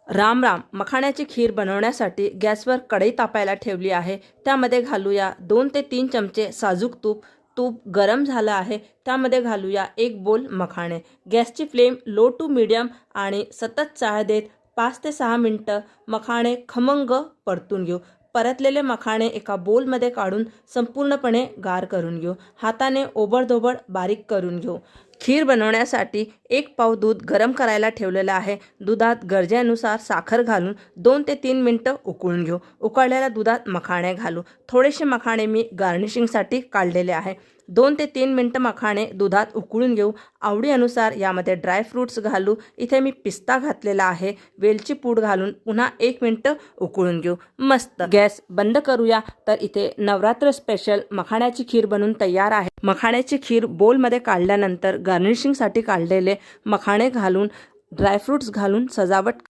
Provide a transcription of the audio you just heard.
राम राम. मखाण्याची खीर बनवण्यासाठी गॅसवर कढई तापायला ठेवली आहे. त्यामध्ये घालूया 2 ते 3 चमचे साजूक तूप. तूप गरम झालं आहे. त्यामध्ये घालूया 1 बोल मखाणे. गॅसची फ्लेम लो टू मीडियम आणि सतत चाळ देत 5 ते 6 मिनटं मखाणे खमंग परतून घेऊ. परतलेले मखाणे एका बोलमध्ये काढून संपूर्णपणे गार करून घेऊ. हाताने ओबडधोबड बारीक करून घेऊ. खीर बनवण्यासाठी 1 पाव दूध गरम करायला ठेवलेलं आहे. दुधात गरजेनुसार साखर घालून 2 ते 3 मिनटं उकळून घेऊ. उकळलेल्या दुधात मखाणे घालू. थोडेसे मखाणे मी गार्निशिंगसाठी काढलेले आहे. 2 ते 3 मिनटं मखाणे दुधात उकळून घेऊ. आवडीनुसार यामध्ये ड्रायफ्रूट्स घालू. इथे मी पिस्ता घातलेला आहे. वेलची पूड घालून पुन्हा 1 मिनटं उकळून घेऊ. मस्त. गॅस बंद करूया. तर इथे नवरात्र स्पेशल मखाण्याची खीर बनून तयार आहे. मखाण्याची खीर बोलमध्ये काढल्यानंतर गार्निशिंगसाठी काढलेले मखाणे घालून ड्रायफ्रूट्स घालून सजावट